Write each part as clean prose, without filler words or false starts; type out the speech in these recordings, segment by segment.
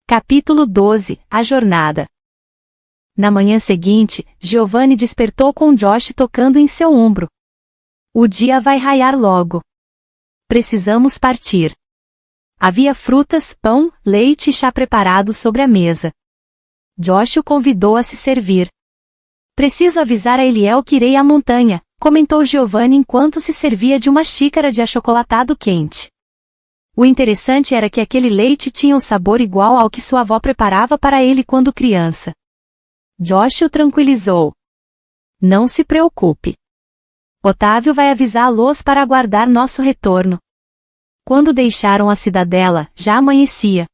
Capítulo 12 – A jornada. Na manhã seguinte, Giovanni despertou com Josh tocando em seu ombro. O dia vai raiar logo. Precisamos partir. Havia frutas, pão, leite e chá preparados sobre a mesa. Josh o convidou a se servir. Preciso avisar a Eliel que irei à montanha, comentou Giovanni enquanto se servia de uma xícara de achocolatado quente. O interessante era que aquele leite tinha um sabor igual ao que sua avó preparava para ele quando criança. Josh o tranquilizou. Não se preocupe. Otávio vai avisá-los para aguardar nosso retorno. Quando deixaram a cidadela, já amanhecia.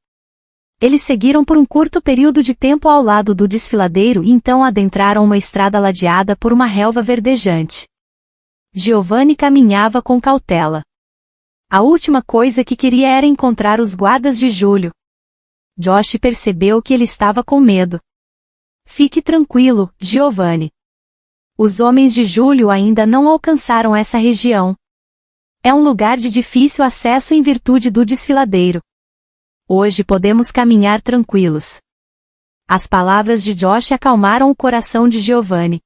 Eles seguiram por um curto período de tempo ao lado do desfiladeiro e então adentraram uma estrada ladeada por uma relva verdejante. Giovanni caminhava com cautela. A última coisa que queria era encontrar os guardas de Júlio. Josh percebeu que ele estava com medo. Fique tranquilo, Giovanni. Os homens de Júlio ainda não alcançaram essa região. É um lugar de difícil acesso em virtude do desfiladeiro. Hoje podemos caminhar tranquilos. As palavras de Josh acalmaram o coração de Giovanni.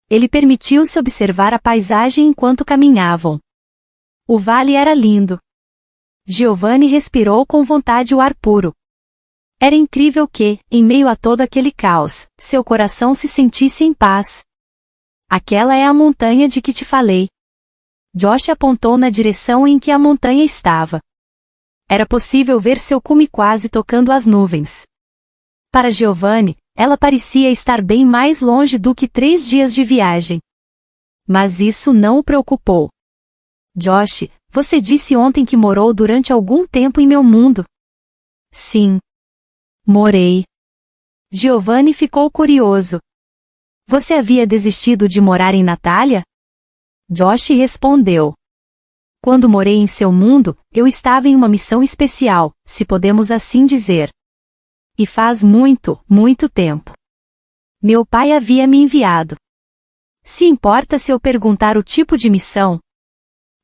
Ele permitiu-se observar a paisagem enquanto caminhavam. O vale era lindo. Giovanni respirou com vontade o ar puro. Era incrível que, em meio a todo aquele caos, seu coração se sentisse em paz. Aquela é a montanha de que te falei. Josh apontou na direção em que a montanha estava. Era possível ver seu cume quase tocando as nuvens. Para Giovanni, ela parecia estar bem mais longe do que 3 dias de viagem. Mas isso não o preocupou. Josh, você disse ontem que morou durante algum tempo em meu mundo. Sim. Morei. Giovanni ficou curioso. Você havia desistido de morar em Natália? Josh respondeu. Quando morei em seu mundo, eu estava em uma missão especial, se podemos assim dizer. E faz muito, muito tempo. Meu pai havia me enviado. Se importa se eu perguntar o tipo de missão?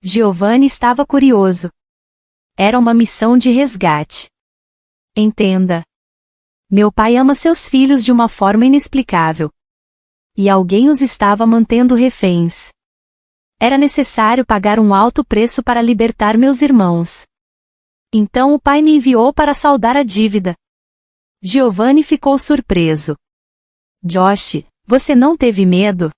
Giovanni estava curioso. Era uma missão de resgate. Entenda. Meu pai ama seus filhos de uma forma inexplicável. E alguém os estava mantendo reféns. Era necessário pagar um alto preço para libertar meus irmãos. Então o pai me enviou para saldar a dívida. Giovanni ficou surpreso. Josh, você não teve medo?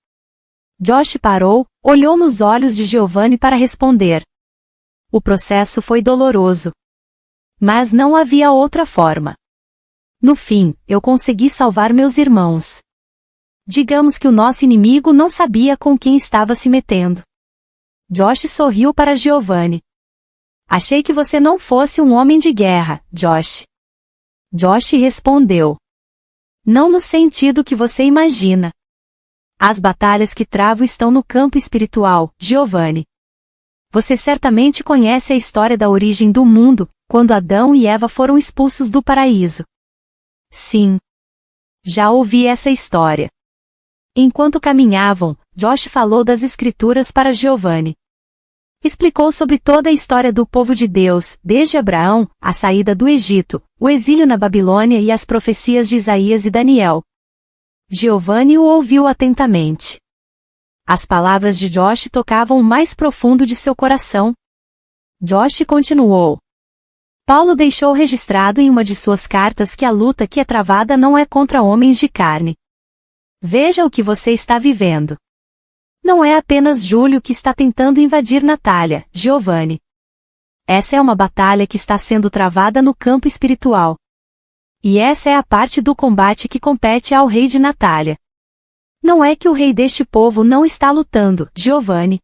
Josh parou, olhou nos olhos de Giovanni para responder. O processo foi doloroso. Mas não havia outra forma. No fim, eu consegui salvar meus irmãos. Digamos que o nosso inimigo não sabia com quem estava se metendo. Josh sorriu para Giovanni. Achei que você não fosse um homem de guerra, Josh. Josh respondeu. Não no sentido que você imagina. As batalhas que travo estão no campo espiritual, Giovanni. Você certamente conhece a história da origem do mundo, quando Adão e Eva foram expulsos do paraíso. Sim. Já ouvi essa história. Enquanto caminhavam, Josh falou das escrituras para Giovanni. Explicou sobre toda a história do povo de Deus, desde Abraão, a saída do Egito, o exílio na Babilônia e as profecias de Isaías e Daniel. Giovanni o ouviu atentamente. As palavras de Josh tocavam o mais profundo de seu coração. Josh continuou. Paulo deixou registrado em uma de suas cartas que a luta que é travada não é contra homens de carne. Veja o que você está vivendo. Não é apenas Júlio que está tentando invadir Natália, Giovanni. Essa é uma batalha que está sendo travada no campo espiritual. E essa é a parte do combate que compete ao rei de Natália. Não é que o rei deste povo não está lutando, Giovanni.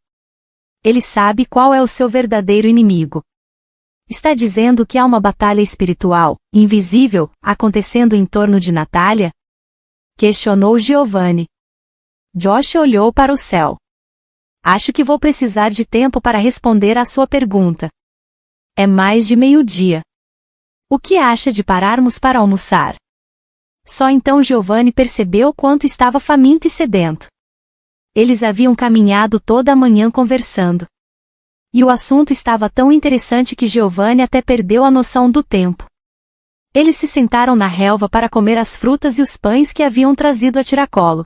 Ele sabe qual é o seu verdadeiro inimigo. Está dizendo que há uma batalha espiritual, invisível, acontecendo em torno de Natália? Questionou Giovanni. Josh olhou para o céu. Acho que vou precisar de tempo para responder à sua pergunta. É mais de meio-dia. O que acha de pararmos para almoçar? Só então Giovanni percebeu quanto estava faminto e sedento. Eles haviam caminhado toda a manhã conversando. E o assunto estava tão interessante que Giovanni até perdeu a noção do tempo. Eles se sentaram na relva para comer as frutas e os pães que haviam trazido a tiracolo.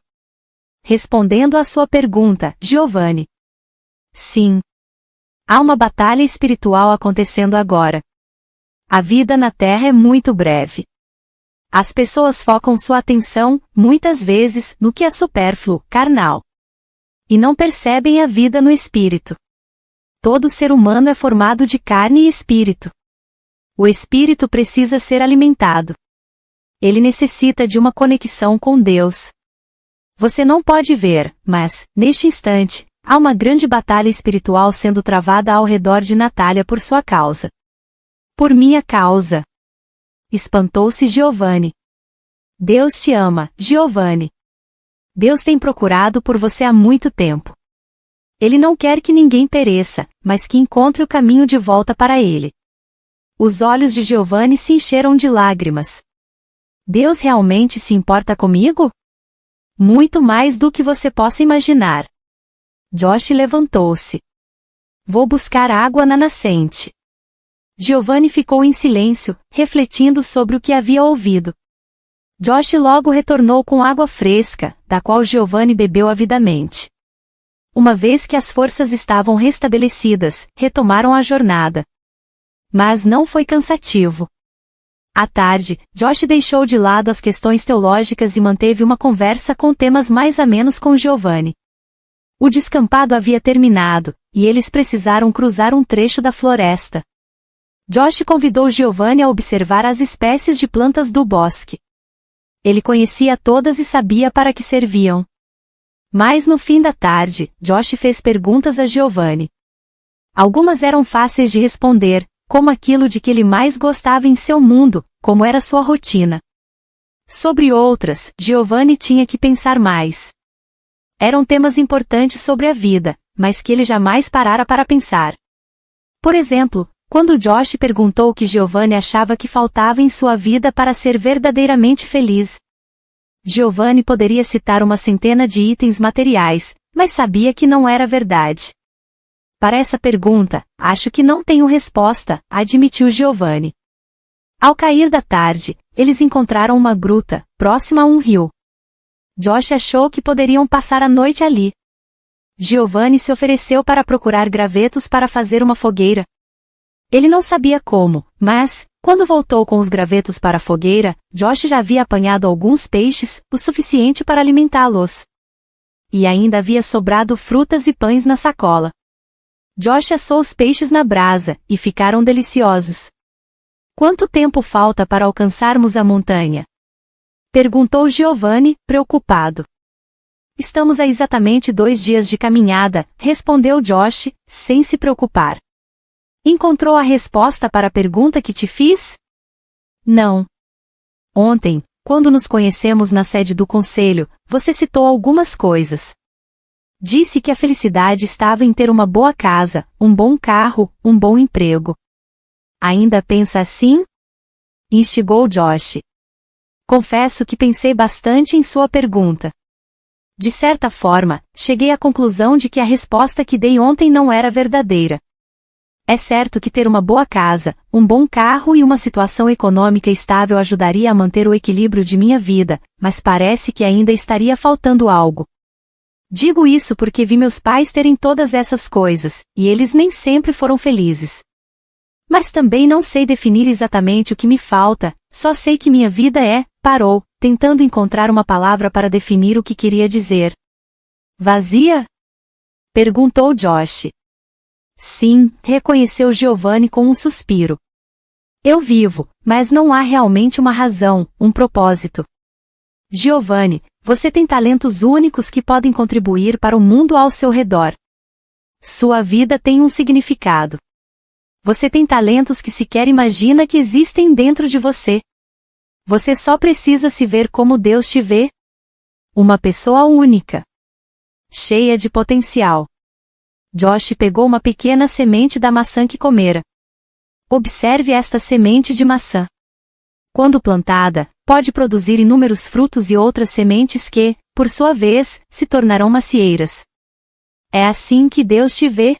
Respondendo à sua pergunta, Giovanni. Sim. Há uma batalha espiritual acontecendo agora. A vida na Terra é muito breve. As pessoas focam sua atenção, muitas vezes, no que é supérfluo, carnal. E não percebem a vida no espírito. Todo ser humano é formado de carne e espírito. O espírito precisa ser alimentado. Ele necessita de uma conexão com Deus. Você não pode ver, mas, neste instante, há uma grande batalha espiritual sendo travada ao redor de Natália por sua causa. Por minha causa. Espantou-se Giovanni. Deus te ama, Giovanni. Deus tem procurado por você há muito tempo. Ele não quer que ninguém pereça, mas que encontre o caminho de volta para ele. Os olhos de Giovanni se encheram de lágrimas. Deus realmente se importa comigo? Muito mais do que você possa imaginar. Josh levantou-se. Vou buscar água na nascente. Giovanni ficou em silêncio, refletindo sobre o que havia ouvido. Josh logo retornou com água fresca, da qual Giovanni bebeu avidamente. Uma vez que as forças estavam restabelecidas, retomaram a jornada. Mas não foi cansativo. À tarde, Josh deixou de lado as questões teológicas e manteve uma conversa com temas mais amenos com Giovanni. O descampado havia terminado, e eles precisaram cruzar um trecho da floresta. Josh convidou Giovanni a observar as espécies de plantas do bosque. Ele conhecia todas e sabia para que serviam. Mas no fim da tarde, Josh fez perguntas a Giovanni. Algumas eram fáceis de responder, como aquilo de que ele mais gostava em seu mundo, como era sua rotina. Sobre outras, Giovanni tinha que pensar mais. Eram temas importantes sobre a vida, mas que ele jamais parara para pensar. Por exemplo, quando Josh perguntou o que Giovanni achava que faltava em sua vida para ser verdadeiramente feliz. Giovanni poderia citar uma centena de itens materiais, mas sabia que não era verdade. Para essa pergunta, acho que não tenho resposta, admitiu Giovanni. Ao cair da tarde, eles encontraram uma gruta, próxima a um rio. Josh achou que poderiam passar a noite ali. Giovanni se ofereceu para procurar gravetos para fazer uma fogueira. Ele não sabia como, mas, quando voltou com os gravetos para a fogueira, Josh já havia apanhado alguns peixes, o suficiente para alimentá-los. E ainda havia sobrado frutas e pães na sacola. Josh assou os peixes na brasa, e ficaram deliciosos. Quanto tempo falta para alcançarmos a montanha? Perguntou Giovanni, preocupado. Estamos a exatamente 2 dias de caminhada, respondeu Josh, sem se preocupar. Encontrou a resposta para a pergunta que te fiz? Não. Ontem, quando nos conhecemos na sede do conselho, você citou algumas coisas. Disse que a felicidade estava em ter uma boa casa, um bom carro, um bom emprego. Ainda pensa assim? Instigou Josh. Confesso que pensei bastante em sua pergunta. De certa forma, cheguei à conclusão de que a resposta que dei ontem não era verdadeira. É certo que ter uma boa casa, um bom carro e uma situação econômica estável ajudaria a manter o equilíbrio de minha vida, mas parece que ainda estaria faltando algo. Digo isso porque vi meus pais terem todas essas coisas, e eles nem sempre foram felizes. Mas também não sei definir exatamente o que me falta, só sei que minha vida parou, tentando encontrar uma palavra para definir o que queria dizer. Vazia? Perguntou Josh. Sim, reconheceu Giovanni com um suspiro. Eu vivo, mas não há realmente uma razão, um propósito. Giovanni, você tem talentos únicos que podem contribuir para o mundo ao seu redor. Sua vida tem um significado. Você tem talentos que sequer imagina que existem dentro de você. Você só precisa se ver como Deus te vê. Uma pessoa única. Cheia de potencial. Josh pegou uma pequena semente da maçã que comera. Observe esta semente de maçã. Quando plantada, pode produzir inúmeros frutos e outras sementes que, por sua vez, se tornarão macieiras. É assim que Deus te vê.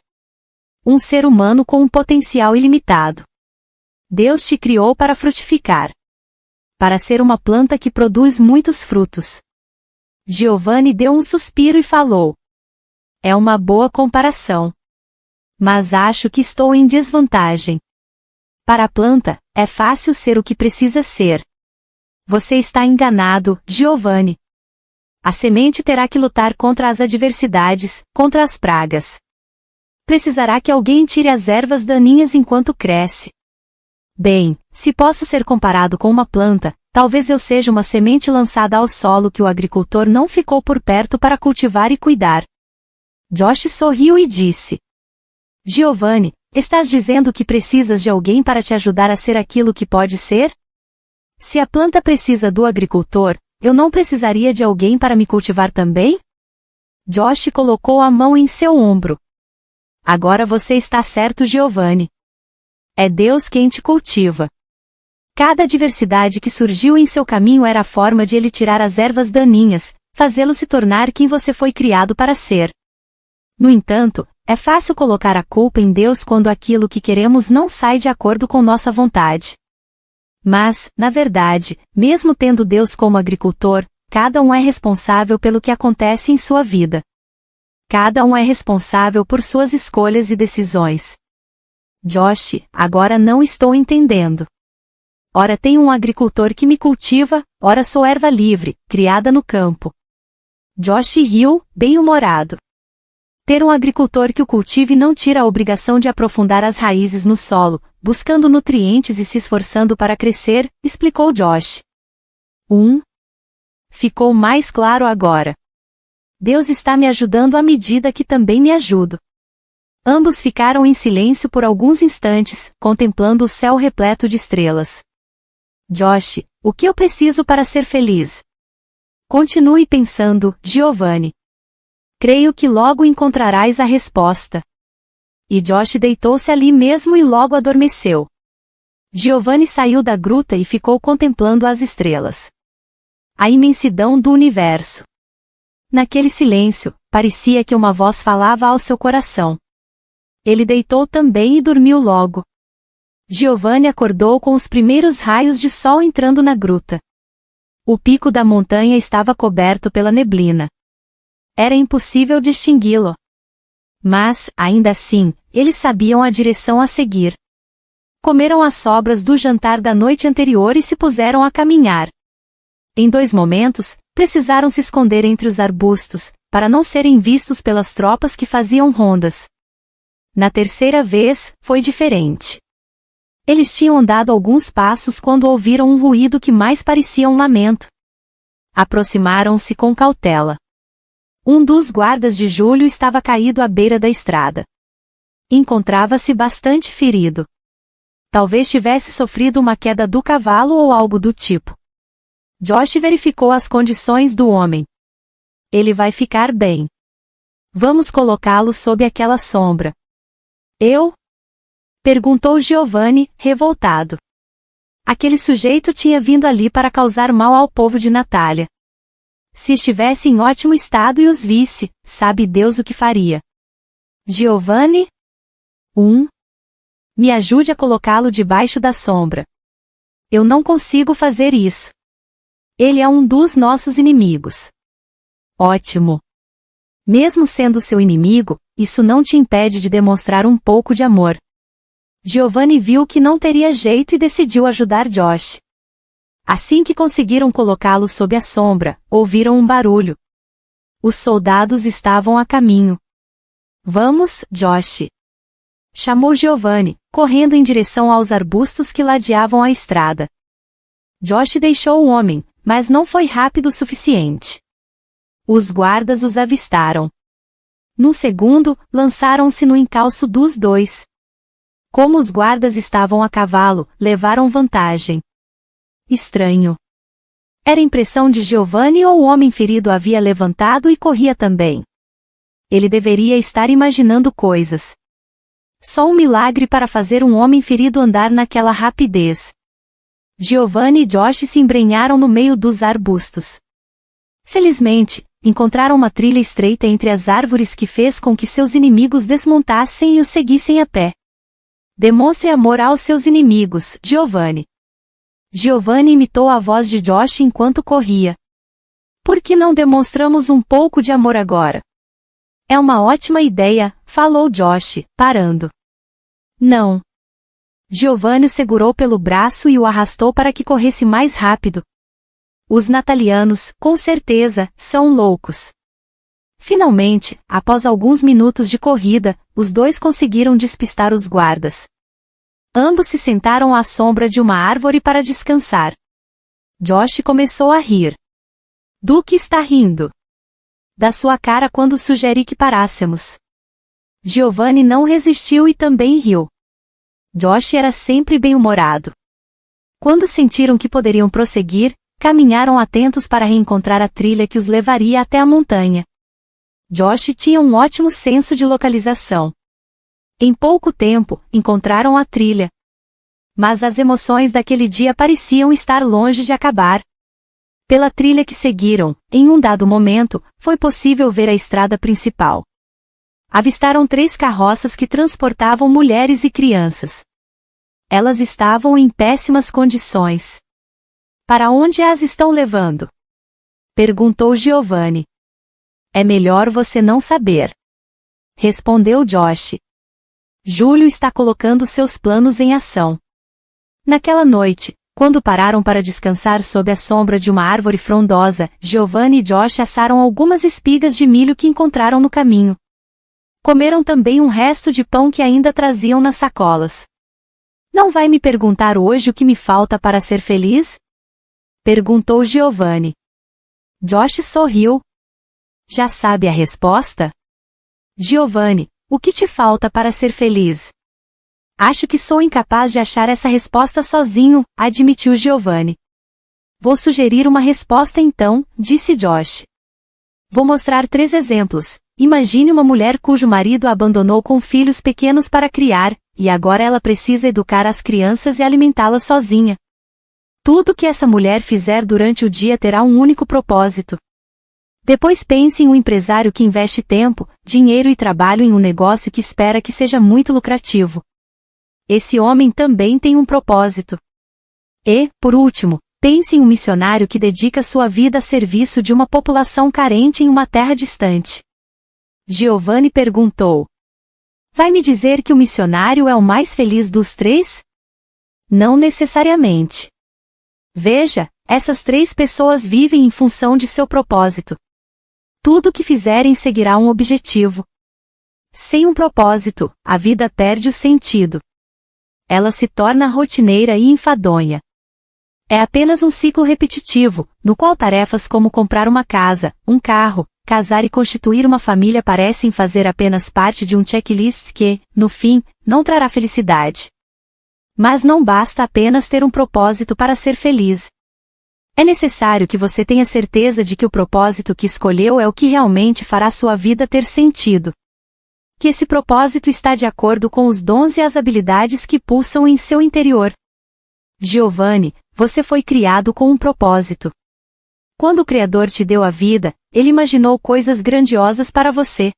Um ser humano com um potencial ilimitado. Deus te criou para frutificar. para ser uma planta que produz muitos frutos. Giovanni deu um suspiro e falou: é uma boa comparação. Mas acho que estou em desvantagem. Para a planta, é fácil ser o que precisa ser. Você está enganado, Giovanni. A semente terá que lutar contra as adversidades, contra as pragas. Precisará que alguém tire as ervas daninhas enquanto cresce. Bem, se posso ser comparado com uma planta, talvez eu seja uma semente lançada ao solo que o agricultor não ficou por perto para cultivar e cuidar. Josh sorriu e disse: Giovanni, estás dizendo que precisas de alguém para te ajudar a ser aquilo que pode ser? Se a planta precisa do agricultor, eu não precisaria de alguém para me cultivar também? Josh colocou a mão em seu ombro. Agora você está certo, Giovanni. É Deus quem te cultiva. Cada adversidade que surgiu em seu caminho era a forma de ele tirar as ervas daninhas, fazê-lo se tornar quem você foi criado para ser. No entanto, é fácil colocar a culpa em Deus quando aquilo que queremos não sai de acordo com nossa vontade. Mas, na verdade, mesmo tendo Deus como agricultor, cada um é responsável pelo que acontece em sua vida. Cada um é responsável por suas escolhas e decisões. Josh, agora não estou entendendo. Ora tenho um agricultor que me cultiva, ora sou erva livre, criada no campo. Josh riu, bem-humorado. Ter um agricultor que o cultive não tira a obrigação de aprofundar as raízes no solo, buscando nutrientes e se esforçando para crescer, explicou Josh. Ficou mais claro agora. Deus está me ajudando à medida que também me ajudo. Ambos ficaram em silêncio por alguns instantes, contemplando o céu repleto de estrelas. Josh, o que eu preciso para ser feliz? Continue pensando, Giovanni. Creio que logo encontrarás a resposta. E Josh deitou-se ali mesmo e logo adormeceu. Giovanni saiu da gruta e ficou contemplando as estrelas. A imensidão do universo. Naquele silêncio, parecia que uma voz falava ao seu coração. Ele deitou também e dormiu logo. Giovanni acordou com os primeiros raios de sol entrando na gruta. O pico da montanha estava coberto pela neblina. Era impossível distingui-lo. Mas, ainda assim, eles sabiam a direção a seguir. Comeram as sobras do jantar da noite anterior e se puseram a caminhar. Em 2 momentos, precisaram se esconder entre os arbustos, para não serem vistos pelas tropas que faziam rondas. Na terceira vez, foi diferente. Eles tinham andado alguns passos quando ouviram um ruído que mais parecia um lamento. Aproximaram-se com cautela. Um dos guardas de Júlio estava caído à beira da estrada. Encontrava-se bastante ferido. Talvez tivesse sofrido uma queda do cavalo ou algo do tipo. Josh verificou as condições do homem. Ele vai ficar bem. Vamos colocá-lo sob aquela sombra. Eu? Perguntou Giovanni, revoltado. Aquele sujeito tinha vindo ali para causar mal ao povo de Natália. Se estivesse em ótimo estado e os visse, sabe Deus o que faria. Giovanni? Me ajude a colocá-lo debaixo da sombra. Eu não consigo fazer isso. Ele é um dos nossos inimigos. Ótimo. Mesmo sendo seu inimigo, isso não te impede de demonstrar um pouco de amor. Giovanni viu que não teria jeito e decidiu ajudar Josh. Assim que conseguiram colocá-lo sob a sombra, ouviram um barulho. Os soldados estavam a caminho. Vamos, Josh. Chamou Giovanni, correndo em direção aos arbustos que ladeavam a estrada. Josh deixou o homem, mas não foi rápido o suficiente. Os guardas os avistaram. Num segundo, lançaram-se no encalço dos dois. Como os guardas estavam a cavalo, levaram vantagem. Estranho. Era impressão de Giovanni ou o homem ferido havia levantado e corria também? Ele deveria estar imaginando coisas. Só um milagre para fazer um homem ferido andar naquela rapidez. Giovanni e Josh se embrenharam no meio dos arbustos. Felizmente, encontraram uma trilha estreita entre as árvores que fez com que seus inimigos desmontassem e os seguissem a pé. Demonstre amor aos seus inimigos, Giovanni. Giovanni imitou a voz de Josh enquanto corria. Por que não demonstramos um pouco de amor agora? É uma ótima ideia, falou Josh, parando. Não. Giovanni o segurou pelo braço e o arrastou para que corresse mais rápido. Os natalianos, com certeza, são loucos. Finalmente, após alguns minutos de corrida, os dois conseguiram despistar os guardas. Ambos se sentaram à sombra de uma árvore para descansar. Josh começou a rir. Do que está rindo? Da sua cara quando sugeri que parássemos. Giovanni não resistiu e também riu. Josh era sempre bem-humorado. Quando sentiram que poderiam prosseguir, caminharam atentos para reencontrar a trilha que os levaria até a montanha. Josh tinha um ótimo senso de localização. Em pouco tempo, encontraram a trilha. Mas as emoções daquele dia pareciam estar longe de acabar. Pela trilha que seguiram, em um dado momento, foi possível ver a estrada principal. Avistaram 3 carroças que transportavam mulheres e crianças. Elas estavam em péssimas condições. Para onde as estão levando? Perguntou Giovanni. É melhor você não saber. Respondeu Josh. Júlio está colocando seus planos em ação. Naquela noite, quando pararam para descansar sob a sombra de uma árvore frondosa, Giovanni e Josh assaram algumas espigas de milho que encontraram no caminho. Comeram também um resto de pão que ainda traziam nas sacolas. Não vai me perguntar hoje o que me falta para ser feliz? Perguntou Giovanni. Josh sorriu. Já sabe a resposta? Giovanni, o que te falta para ser feliz? Acho que sou incapaz de achar essa resposta sozinho, admitiu Giovanni. Vou sugerir uma resposta então, disse Josh. Vou mostrar 3 exemplos. Imagine uma mulher cujo marido a abandonou com filhos pequenos para criar, e agora ela precisa educar as crianças e alimentá-las sozinha. Tudo que essa mulher fizer durante o dia terá um único propósito. Depois pense em um empresário que investe tempo, dinheiro e trabalho em um negócio que espera que seja muito lucrativo. Esse homem também tem um propósito. E, por último, pense em um missionário que dedica sua vida a serviço de uma população carente em uma terra distante. Giovanni perguntou. Vai me dizer que o missionário é o mais feliz dos 3? Não necessariamente. Veja, essas 3 pessoas vivem em função de seu propósito. Tudo o que fizerem seguirá um objetivo. Sem um propósito, a vida perde o sentido. Ela se torna rotineira e enfadonha. É apenas um ciclo repetitivo, no qual tarefas como comprar uma casa, um carro, casar e constituir uma família parecem fazer apenas parte de um checklist que, no fim, não trará felicidade. Mas não basta apenas ter um propósito para ser feliz. É necessário que você tenha certeza de que o propósito que escolheu é o que realmente fará sua vida ter sentido. Que esse propósito está de acordo com os dons e as habilidades que pulsam em seu interior. Giovanni, você foi criado com um propósito. Quando o Criador te deu a vida, Ele imaginou coisas grandiosas para você.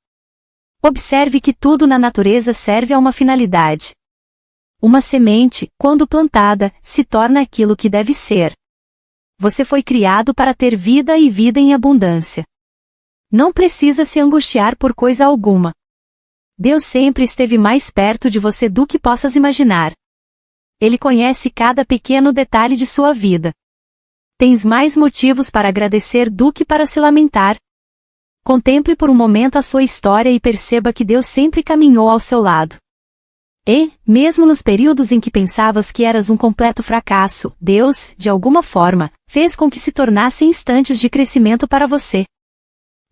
Observe que tudo na natureza serve a uma finalidade. Uma semente, quando plantada, se torna aquilo que deve ser. Você foi criado para ter vida e vida em abundância. Não precisa se angustiar por coisa alguma. Deus sempre esteve mais perto de você do que possas imaginar. Ele conhece cada pequeno detalhe de sua vida. Tens mais motivos para agradecer do que para se lamentar. Contemple por um momento a sua história e perceba que Deus sempre caminhou ao seu lado. E, mesmo nos períodos em que pensavas que eras um completo fracasso, Deus, de alguma forma, fez com que se tornassem instantes de crescimento para você.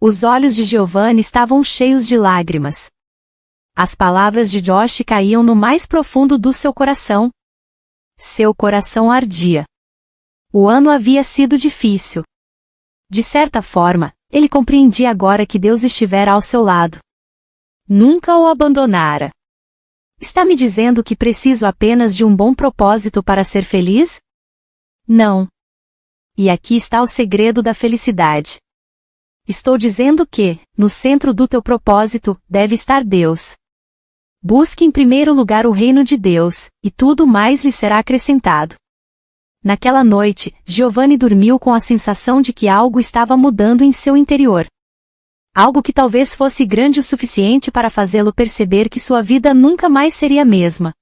Os olhos de Giovanni estavam cheios de lágrimas. As palavras de Josh caíam no mais profundo do seu coração. Seu coração ardia. O ano havia sido difícil. De certa forma, ele compreendia agora que Deus estivera ao seu lado. Nunca o abandonara. Está me dizendo que preciso apenas de um bom propósito para ser feliz? Não. E aqui está o segredo da felicidade. Estou dizendo que, no centro do teu propósito, deve estar Deus. Busque em primeiro lugar o reino de Deus, e tudo mais lhe será acrescentado. Naquela noite, Giovanni dormiu com a sensação de que algo estava mudando em seu interior. Algo que talvez fosse grande o suficiente para fazê-lo perceber que sua vida nunca mais seria a mesma.